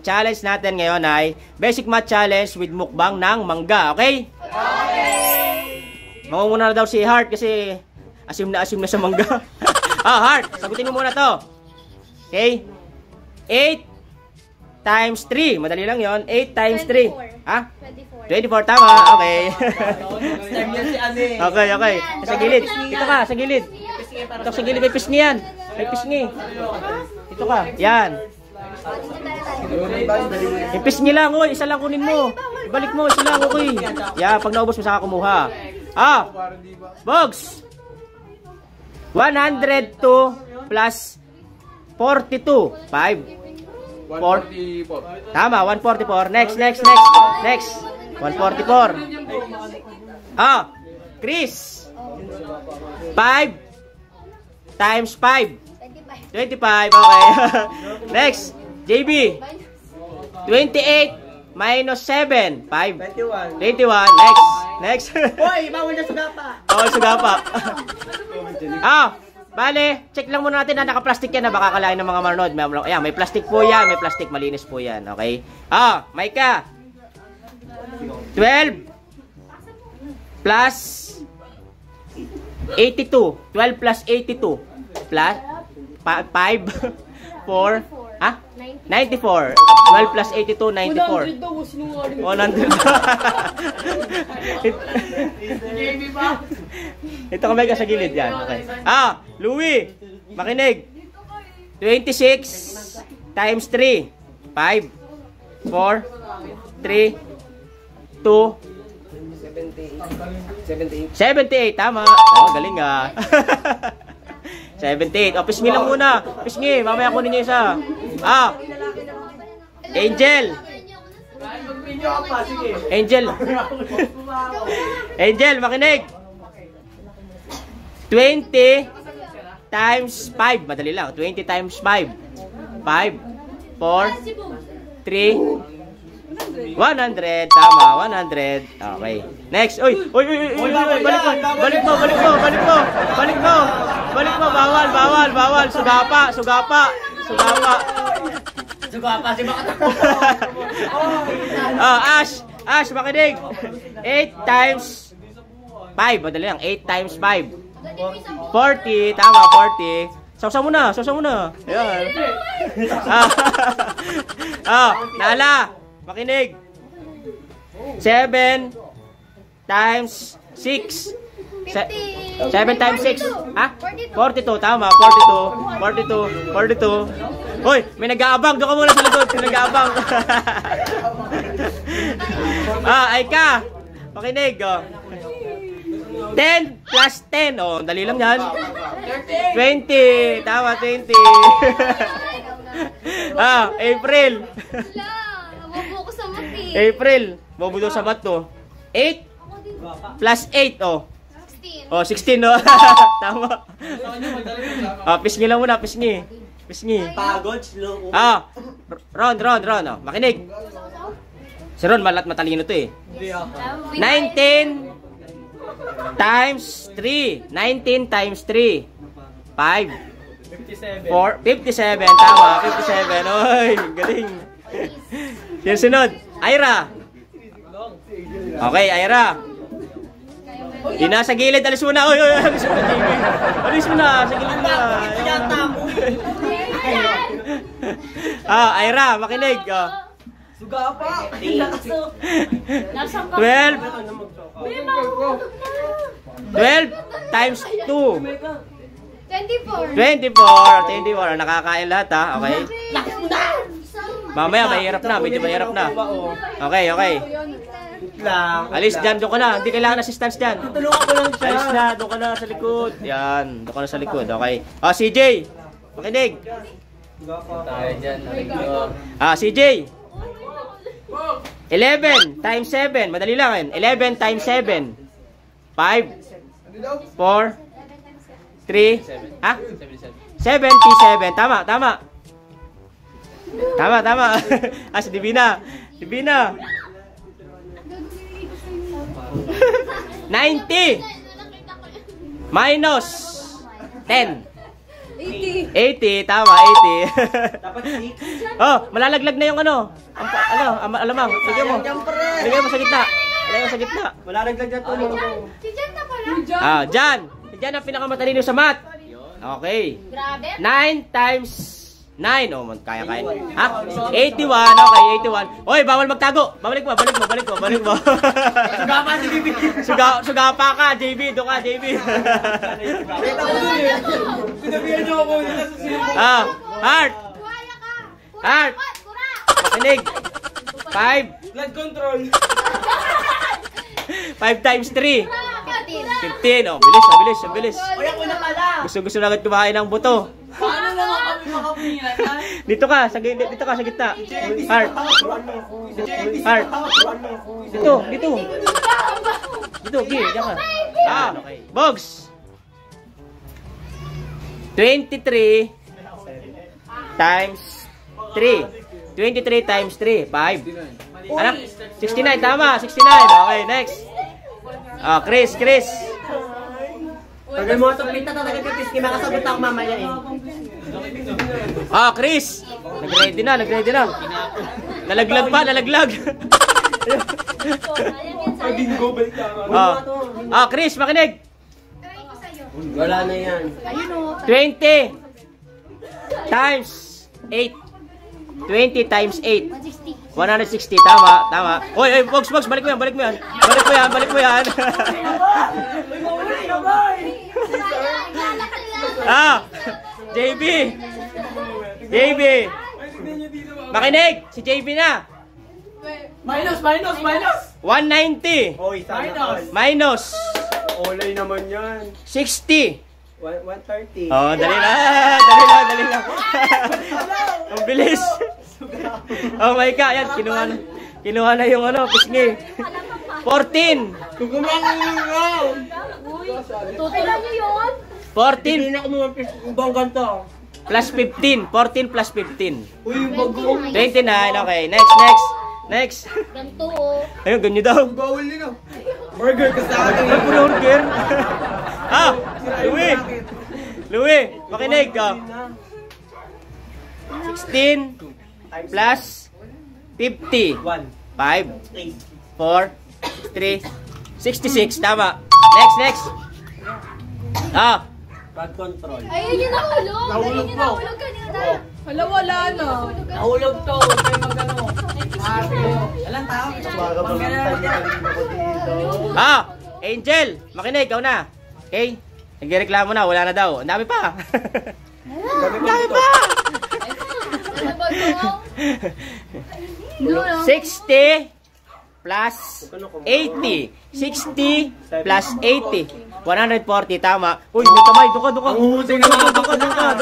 challenge natin ngayon ay basic math challenge with mukbang ng mangga, okay? Mangunguna na daw si Heart kasi asim na sa mangga. Heart, sagutin mo muna to. Okay? 8 times 3. Madali lang yon. 8 times 3. Ha? 24, tama. Okay. Okay. Sa gilid. Dito ka, sa gilid. Ito sa gilid, may pisngi yan. May pisngi. Dito ka. Yan. Yung pisngi lang, oy. Isa lang kunin mo. Ibalik mo, isa lang, okay. Yan, pag naubos mo, saka kumuha. Bogs. 102 plus 42. 5. 144. Tama, 144. Next. 144. Chris. 5 times 5. 25. Okay. Next. JB. 28 minus 7. 5. 21. Next. Hoy, bawal na sugapa. Bawal sugapa. Bale, check lang muna natin na naka-plastic yan na baka kalain ng mga marunod. Ayan, may plastic po yan. May plastic, malinis po yan. Okay? Maika. 12 plus 82. 12 plus 82 plus 5 4 94. 12 plus 82, 94. 100. Ito kamay ka sa gilid yan. Okay. Louie, makinig. 26 times 3. 5 4 3 2 78. Tama. Galing ah. 78. Pisngi lang muna. Pisngi. Mamaya kunin niyo isa. Angel, makinig. 20 times 5. Madali lang. 20 times 5. 5 4 3 100. Tama, 100. Okay. Next. Uy. Balik mo. Bawal. Sugapa si Makata. Ash, makinig. 8 times 5. Madali lang. 8 times 5. 40. Tama, 40. Sausaw mo na. Ayan. Nala. Makinig. 7 times 6. 7 times 6. 42. Tama, 42. Hoy, may nag-aabang. Doon ka muna sa likod. May nag-aabang. Aika. Makinig. 10 plus 10. Dali lang yan. 20. Tama, 20. April. Bobo sa mat to. 8 plus 8. 16. Tama. Pisngi lang muna, pisngi. Pagod, slow. Ron. Makinig. Si Ron, matalino to eh. 19 times 3. 19 times 3. 5. 57. Tama, 57. Oy, galing. Sino sunod? Ira. Okay, Ira. Di na sa gilid, alis mo na. Alis mo na, sa gilid na. Ira, makinig. Sugapa. 12 times 2. 24. Nakakain lahat ha. Okay. Mamaya mahirap na. Medyo mahirap na. Okay. Alis dyan. Doon ka na. Hindi kailangan assistance dyan. Tutulungan ko lang siya. Alis na. Doon ka na sa likod. Yan. Doon ka na sa likod. Okay. CJ. Makinig. Tayo dyan. CJ. 11 times 7. Madali lang yan. 11 times 7. 5 4 3 77. Tama. Si Divina. 90 minus 10. 80, tama, 80. Dapat 6. Oh, malalaglag na yung ano. Alamang. Lagyan mo. Lagyan mo sa gitna. Lagyan mo sa gitna. Malalaglag na tulong ko. Si Jan na pala. Ah, Jan. Si Jan ang pinakamatalino sa math. Okay. Grabe. 9 times 9. Oh, kaya. Ha? 81. Okay, 81. Oy, bawal magtago. Balik mo. Sugapa si Bibi. Sugapa ka, JB. Doon ka, JB. Sinabihan niyo ako. Ah, Heart. Buhaya ka. Heart. Kura. Makinig. 5. Blood control. 5 times 3. 15. 15. Oh, bilis. Oy, ako na pala. Gusto na agad kumain ng buto. Paano naman kami makapilan? Dito ka sa gitna. Heart. Heart. Dito. Dito, diyan ka. Ah, okay. Bogs. 23 times 3. 23 times 3, 5. Anak, 69, tama, 69. Okay, next. Ah, Chris. Pagay mo ito, pita talaga Chris. Kinakasagot ako mamaya eh. Ah, Chris. Nag-ready na. Nalaglag. Bingo, balik Ah, Chris, makinig. Wala na yan. 20 times 8. 20 times 8. 160, tama. Oy, Box, balik mo yan. Ah, JB. Makinig, si JB na. Minus! 190 Oy, sana. minus Olay naman yan. 60. 130. Oh, dali lang. Ang bilis. Oh my God, yan, kinuha na yung pisngi. 14. Kung kumain nga. Kailan niyo yun? 14 Hindi na ako mapis yung bang ganito. plus 15. 14 plus 15. Uy, yung bago. 29. Okay, next. Ganto oh. Ayun, ganyan daw. Bawal nila. Burger ka sa akin. Burger. Ah, Louie, makinig ka. 16 plus 50. 1, 5, 3, 4, 3, 66. Tama. Next. Ah, blood control. Ayun yung nahulog. Nahulog Ayun yung po. nahulog kanina. Hala, wala na. Nahulog to. Huwag kayo magano. Alam tao. ah, Angel, makinig, ikaw na. Okay? Nagreklamo na, wala na daw. Ang dami pa. Ang dami pa. Ano ba ito? No. 60 plus 80. 60 plus 80. 140, tama. Uy, may kamay. Doon ka. Ang husay na Doon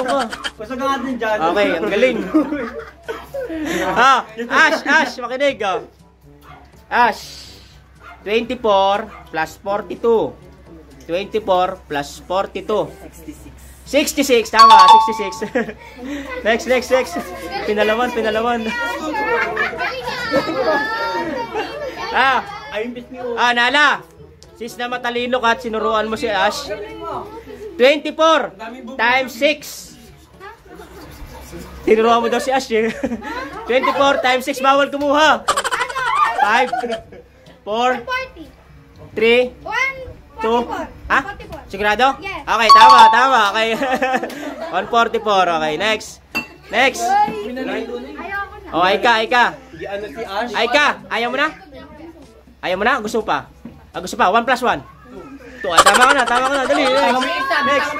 ka. Pasag nga natin dyan. Okay, ang galing. Ash, makinig. Ash, 24 plus 42. 24 plus 42. 66, tama, 66. Next. Pinalaman. Nala. Sis na matalino ka at sinuruan mo si Ash. 24 times 6. Tinuruan mo daw si Ash eh. 24 times 6, bawal kumuha. 5, 4, 3, 2, ha? Sigurado? Yes. Okay, tama. Okay. 144, okay, next. Oh, Aika. Ano si Ash? Aika, ayaw mo na? Gusto pa? Gusto pa, 1 plus 1. 2, tama ka na, dali. Next.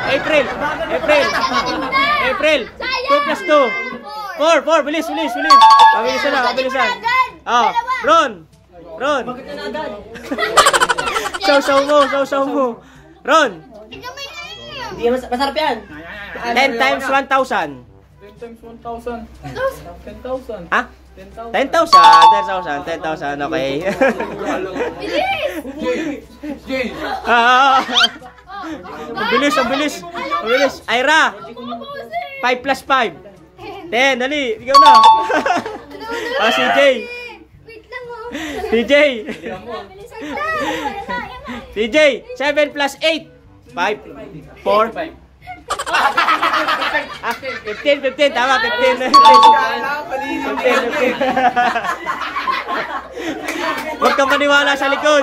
April. 2 plus 2. 4, bilis. Mabilisan. Ron. Sausaw mo. Ron. Hindi, masarap yan. 10 times 1,000. 10 times 1,000. 10,000. Ha? 10,000, okay. Ang bilis. Ira, 5 plus 5. 10, dali, ikaw na. CJ. Wait lang oh. CJ, 7 plus 8. 5, 4. 15, tama, 15. 15. Huwag kang maniwala sa likod.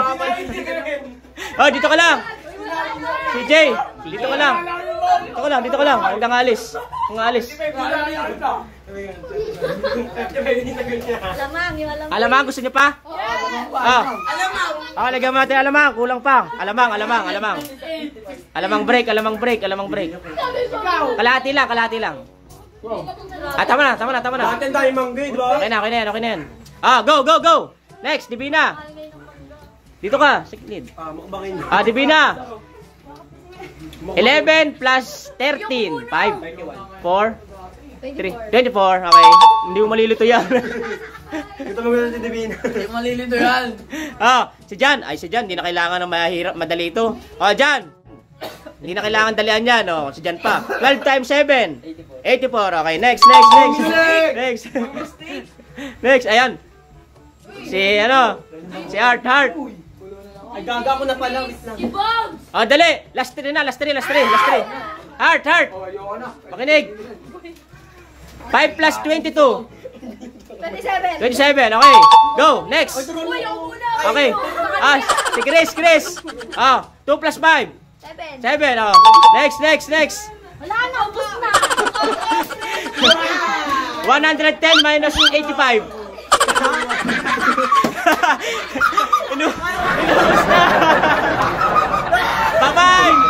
Oh, dito ka lang. CJ, dito ka lang. Dito ka lang. Huwag kang alis. Alamang, gusto niyo pa? Ah, lagyan mo natin alamang. Kulang pa. Alamang. Alamang break. Kalahati lang. Ah, tama na. Atin tayo manggay, di ba? Okay na yan. Ah, go. Next, Divina. Dito ka, sa gilid. Mukbangin. Ah, Divina. 11 plus 13. 5, 4, 3, 24. Okay. Hindi mo malilito yan. Ito mo si Divina. Hindi malilito yan. Ah, si Jan. Hindi na kailangan ng madali ito. Oh, Jan. Hindi na kailangan dalian yan. Oh, si Jan pa. 12 times 7. 84. Okay, next. Next, ayan. Si Art. Ay, gaga ko na pala. Oh, dali. Last 3 na. Art. Makinig. 5 plus 22. 27. Okay. Go. Next. Okay. Ah, si Chris. Ah, 2 plus 5. 7. Oh. Next. Wala na, ubos na. 110 minus 85. Inubos na. Bye-bye.